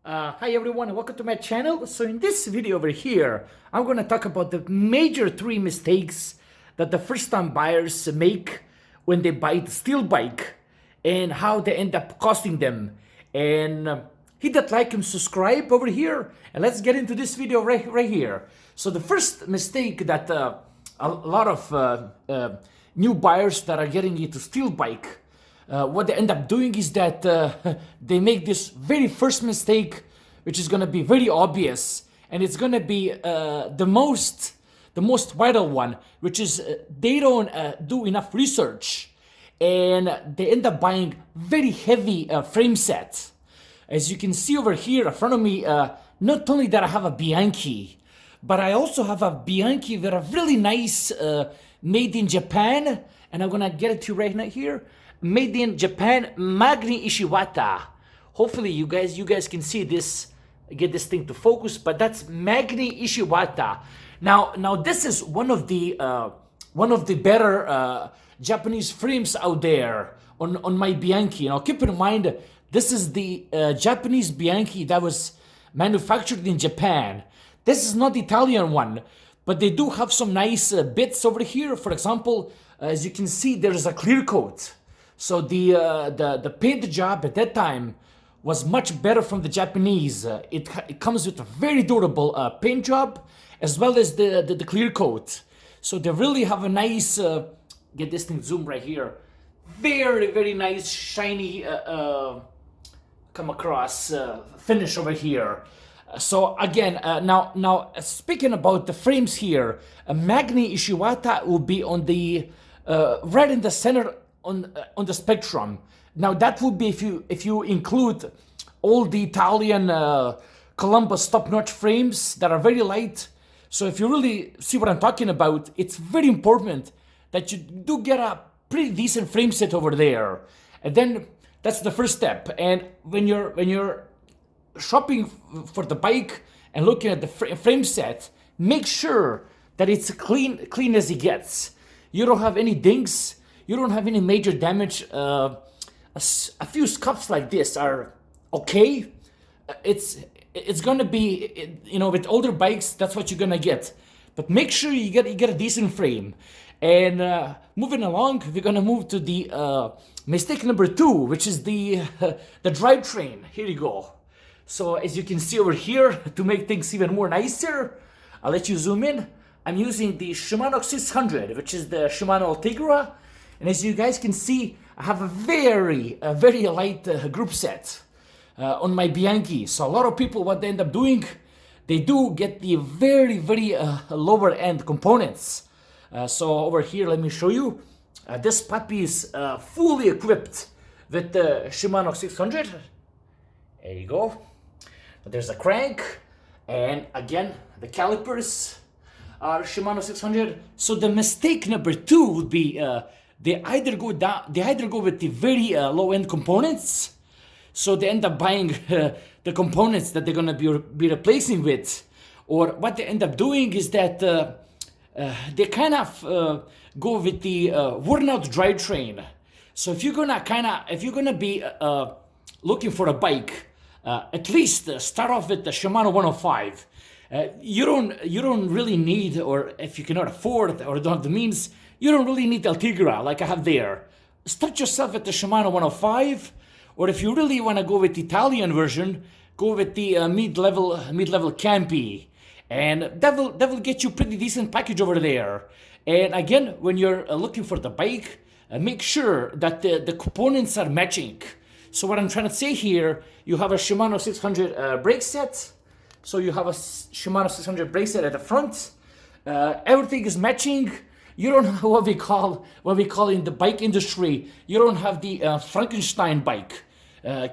Hi everyone and welcome to my channel. So in this video over here, I'm going to talk about the major three mistakes that the first time buyers make when they buy the steel bike and how they end up costing them. And hit that like and subscribe over here and let's get into this video right here. So the first mistake that a lot of new buyers that are getting into steel bike, what they end up doing is that they make this very first mistake, which is going to be very obvious, and it's going to be the most vital one, which is they don't do enough research, and they end up buying very heavy frame sets. As you can see over here in front of me, not only that I have a Bianchi, but I also have a Bianchi that are really nice, made in Japan, and I'm gonna get it to you right now here. Made in Japan, Magni Ishiwata. Hopefully you guys can see this, get this thing to focus, but that's Magni Ishiwata. Now this is one of the better Japanese frames out there on my Bianchi. Now keep in mind, this is the Japanese Bianchi that was manufactured in Japan. This is not the Italian one, but they do have some nice bits over here. For example, as you can see, there is a clear coat. So the paint job at that time was much better from the Japanese. It comes with a very durable paint job as well as the clear coat. So they really have a nice, get this thing zoomed right here, very nice shiny come across finish over here. So again, now speaking about the frames here, Magni Ishiwata will be on the right in the center on the spectrum. Now that would be if you include all the Italian Columbus top-notch frames that are very light. So if you really see what I'm talking about, it's very important that you do get a pretty decent frame set over there. And then that's the first step. And when you're shopping for the bike and looking at the frame set, make sure that it's clean as it gets. You don't have any dings. You don't have any major damage. A few scuffs like this are okay. It's gonna be, you know, with older bikes, that's what you're gonna get. But make sure you get a decent frame. And moving along, we're gonna move to the mistake number 2, which is the drivetrain. Here you go. So as you can see over here, to make things even more nicer, I'll let you zoom in. I'm using the Shimano 600, which is the Shimano Ultegra. And as you guys can see, I have a very light group set on my Bianchi. So a lot of people, what they end up doing, they do get the very lower end components. So over here, let me show you. This puppy is fully equipped with the Shimano 600. There you go. There's a crank, and again, the calipers are Shimano 600. So the mistake number 2 would be they either go with the very low end components, so they end up buying the components that they're gonna be replacing with, or what they end up doing is that they kind of go with the worn out drivetrain. So if you're gonna be looking for a bike, at least start off with the Shimano 105. You don't really need, or if you cannot afford or don't have the means, you don't really need Ultegra like I have there. Start yourself at the Shimano 105, or if you really want to go with the Italian version, go with the mid-level Campi, and that will get you pretty decent package over there. And again, when you're looking for the bike, make sure that the components are matching. So what I'm trying to say here, you have a Shimano 600 brake set. So you have a Shimano 600 brake set at the front. Everything is matching. You don't have what we call in the bike industry, you don't have the Frankenstein bike.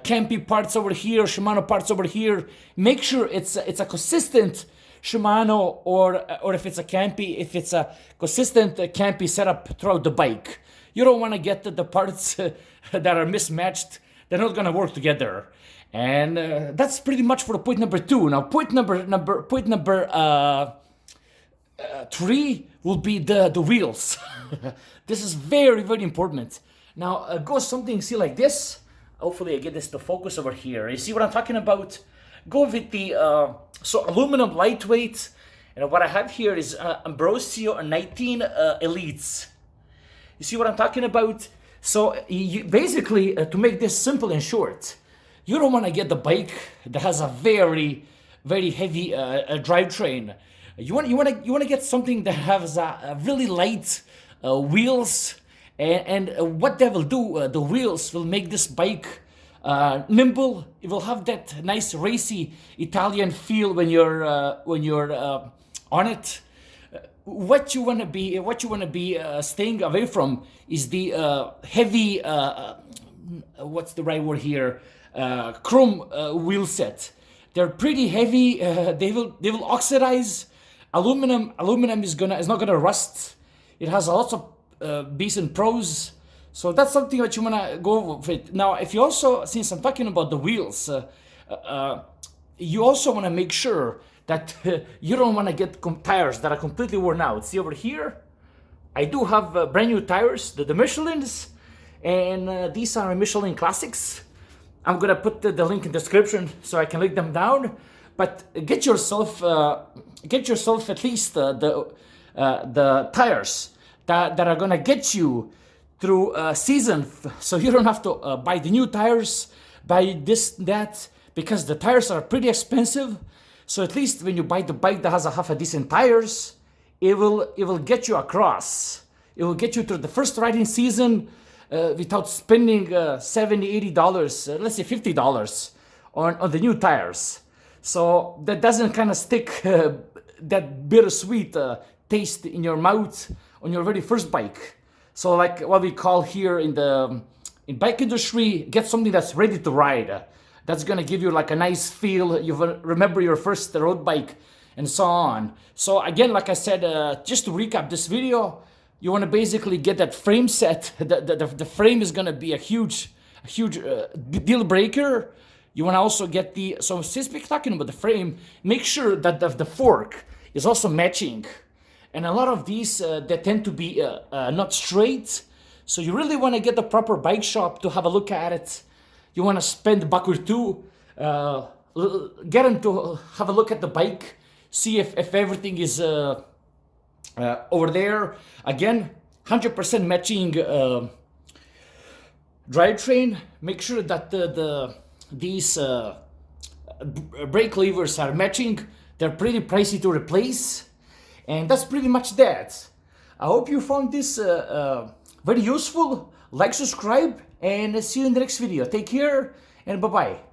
Campi parts over here, Shimano parts over here. Make sure it's a consistent Shimano, or if it's a Campi, if it's a consistent Campi setup throughout the bike. You don't want to get the parts that are mismatched. They're not gonna work together. And that's pretty much for point number 2. Now point number 3 will be the wheels. This is very important. Now go something see like this. Hopefully I get this to focus over here. You see what I'm talking about? go with the so aluminum lightweight. And what I have here is Ambrosio 19 Elites. You see what I'm talking about? So basically, to make this simple and short, you don't want to get the bike that has a very, very heavy drivetrain. You want to get something that has a really light wheels, and what they will do, the wheels will make this bike nimble. It will have that nice racy Italian feel when you're on it. What you want to be staying away from is the heavy what's the right word here, chrome wheel set. They're pretty heavy. They will oxidize. Aluminum is not gonna rust. It has lots of decent pros. So that's something that you wanna go with. Now, if you also, since I'm talking about the wheels, you also wanna make sure that you don't wanna get tires that are completely worn out. See over here, I do have brand new tires, the Michelins, and these are Michelin Classics. I'm gonna put the link in the description so I can link them down. But get yourself at least the tires that are gonna get you through season, so you don't have to buy the new tires, buy this, that, because the tires are pretty expensive. So at least when you buy the bike that has a half a decent tires, it will get you across. It will get you through the first riding season without spending $70, $80, let's say $50 on the new tires. So that doesn't kind of stick that bittersweet taste in your mouth on your very first bike. So like what we call here in bike industry, get something that's ready to ride. That's gonna give you like a nice feel. You remember your first road bike and so on. So again, like I said, just to recap this video, you want to basically get that frame set. The frame is gonna be a huge deal breaker. You want to also get so since we're talking about the frame, make sure that the fork is also matching. And a lot of these, they tend to be not straight. So you really want to get the proper bike shop to have a look at it. You want to spend $1 or $2, get them to have a look at the bike, see if everything is over there. Again, 100% matching drivetrain. Make sure that these brake levers are matching. They're pretty pricey to replace. And that's pretty much that. I hope you found this very useful. Like, subscribe, and see you in the next video. Take care, and bye-bye.